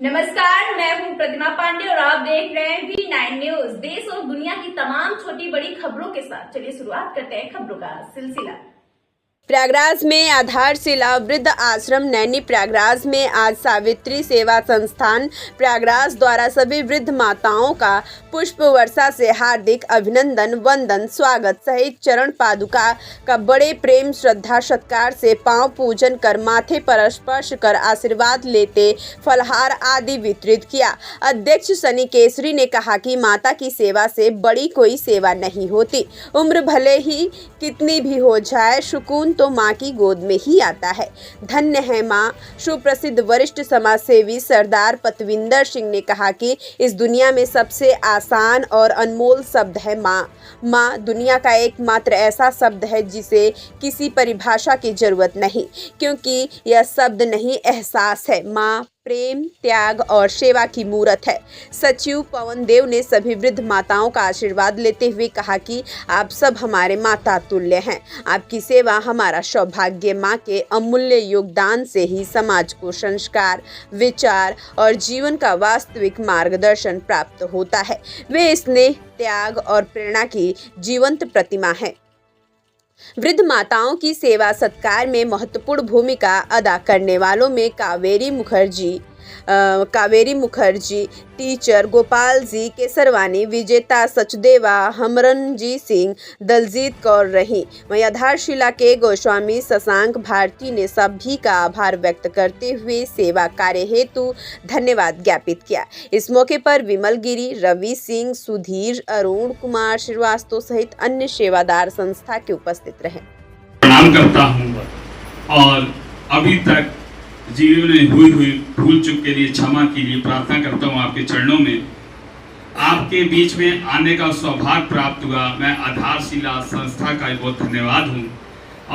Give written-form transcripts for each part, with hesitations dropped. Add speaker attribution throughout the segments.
Speaker 1: नमस्कार, मैं हूं प्रतिमा पांडे और आप देख रहे हैं V9 न्यूज। देश और दुनिया की तमाम छोटी बड़ी खबरों के साथ चलिए शुरुआत करते हैं खबरों का सिलसिला।
Speaker 2: प्रयागराज में आधारशिला वृद्ध आश्रम नैनी प्रयागराज में आज सावित्री सेवा संस्थान प्रयागराज द्वारा सभी वृद्ध माताओं का पुष्प वर्षा से हार्दिक अभिनंदन, वंदन, स्वागत सहित चरण पादुका का बड़े प्रेम, श्रद्धा, सत्कार से पांव पूजन कर माथे पर स्पर्श कर आशीर्वाद लेते फलहार आदि वितरित किया। अध्यक्ष सनी केसरी ने कहा कि माता की सेवा से बड़ी कोई सेवा नहीं होती। उम्र भले ही कितनी भी हो जाए, सुकून तो माँ की गोद में ही आता है। धन्य है माँ। सुप्रसिद्ध वरिष्ठ समाज सेवी सरदार पतविंदर सिंह ने कहा कि इस दुनिया में सबसे आसान और अनमोल शब्द है माँ। माँ दुनिया का एकमात्र ऐसा शब्द है जिसे किसी परिभाषा की जरूरत नहीं, क्योंकि यह शब्द नहीं, एहसास है। माँ प्रेम, त्याग और सेवा की मूर्त है। सचिव पवन देव ने सभी वृद्ध माताओं का आशीर्वाद लेते हुए कहा कि आप सब हमारे माता तुल्य हैं। आपकी सेवा हमारा सौभाग्य। माँ के अमूल्य योगदान से ही समाज को संस्कार, विचार और जीवन का वास्तविक मार्गदर्शन प्राप्त होता है। वे स्नेह, त्याग और प्रेरणा की जीवंत प्रतिमा है। वृद्ध माताओं की सेवा सत्कार में महत्वपूर्ण भूमिका अदा करने वालों में कावेरी मुखर्जी, टीचर गोपाल जी केसरवानी, विजेता सचदेवा, हमरनजीत सिंह, दलजीत कौर रही। वहीं आधारशिला के गोस्वामी शशांक भारती ने सभी का आभार व्यक्त करते हुए सेवा कार्य हेतु धन्यवाद ज्ञापित किया। इस मौके पर विमल गिरी, रवि सिंह, सुधीर, अरुण कुमार श्रीवास्तव सहित अन्य सेवादार संस्था के उपस्थित रहे।
Speaker 3: प्रणाम करता हूँ और अभी तक जीवन में हुई भूल चूक के लिए क्षमा के लिए प्रार्थना करता हूँ। आपके चरणों में आपके बीच में आने का सौभाग्य प्राप्त हुआ। मैं आधारशिला संस्था का बहुत धन्यवाद हूँ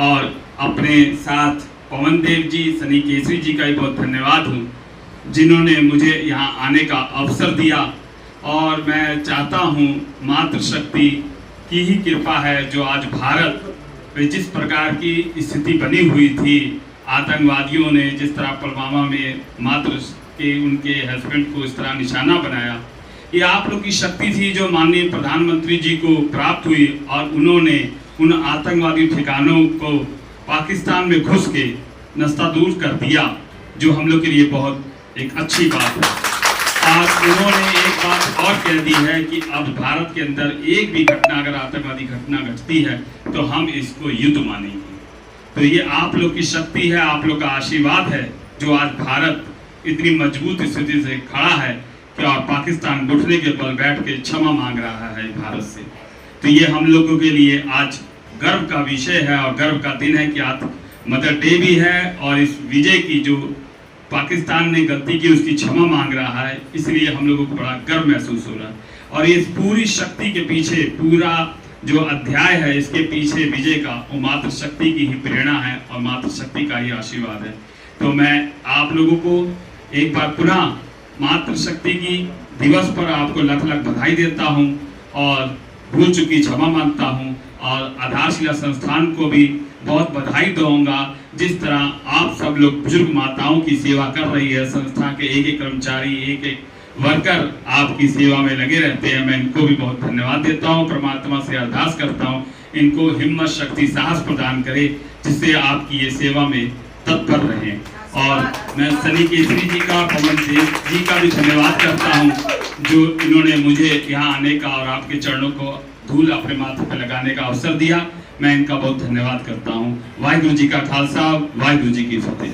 Speaker 3: और अपने साथ पवन देव जी, सनी केसरी जी का भी बहुत धन्यवाद हूँ, जिन्होंने मुझे यहाँ आने का अवसर दिया। और मैं चाहता हूँ मातृशक्ति की ही कृपा है जो आज भारत में जिस प्रकार की स्थिति बनी हुई थी, आतंकवादियों ने जिस तरह पुलवामा में मात्र के उनके हस्बैंड को इस तरह निशाना बनाया, ये आप लोग की शक्ति थी जो माननीय प्रधानमंत्री जी को प्राप्त हुई और उन्होंने उन आतंकवादी ठिकानों को पाकिस्तान में घुस के नस्तादूर कर दिया, जो हम लोग के लिए बहुत एक अच्छी बात है। और उन्होंने एक बात और कह दी है कि अब भारत के अंदर एक भी घटना, अगर आतंकवादी घटना घटती है तो हम इसको युद्ध मानेंगे। तो ये आप लोग की शक्ति है, आप लोग का आशीर्वाद है जो आज भारत इतनी मजबूत स्थिति से खड़ा है कि और पाकिस्तान घुटने के बल बैठ के क्षमा मांग रहा है भारत से। तो ये हम लोगों के लिए आज गर्व का विषय है और गर्व का दिन है कि आज मदर डे भी है और इस विजय की जो पाकिस्तान ने गलती की उसकी क्षमा मांग रहा है, इसलिए हम लोगों को बड़ा गर्व महसूस हो रहा है। और इस पूरी शक्ति के पीछे, पूरा जो अध्याय है इसके पीछे विजय का, वो मातृ शक्ति की ही प्रेरणा है और मातृ शक्ति का ही आशीर्वाद है। तो मैं आप लोगों को एक बार पुनः मातृ शक्ति की दिवस पर आपको लख लख बधाई देता हूँ और भूल चुकी क्षमा मांगता हूँ। और आधारशिला संस्थान को भी बहुत बधाई दूंगा, जिस तरह आप सब लोग बुजुर्ग माताओं की सेवा कर रही है। संस्था के एक एक कर्मचारी, एक एक वर्कर आपकी सेवा में लगे रहते हैं। मैं इनको भी बहुत धन्यवाद देता हूँ। परमात्मा से अरदास करता हूँ इनको हिम्मत, शक्ति, साहस प्रदान करे, जिससे आपकी ये सेवा में तत्पर रहें। और मैं सनी केसरी जी का, पवन देव जी का भी धन्यवाद करता हूँ जो इन्होंने मुझे यहाँ आने का और आपके चरणों को धूल अपने माथे पर लगाने का अवसर दिया। मैं इनका बहुत धन्यवाद करता हूँ। वाहिगुरु जी का खालसा, वाहिगुरु जी की फतेह।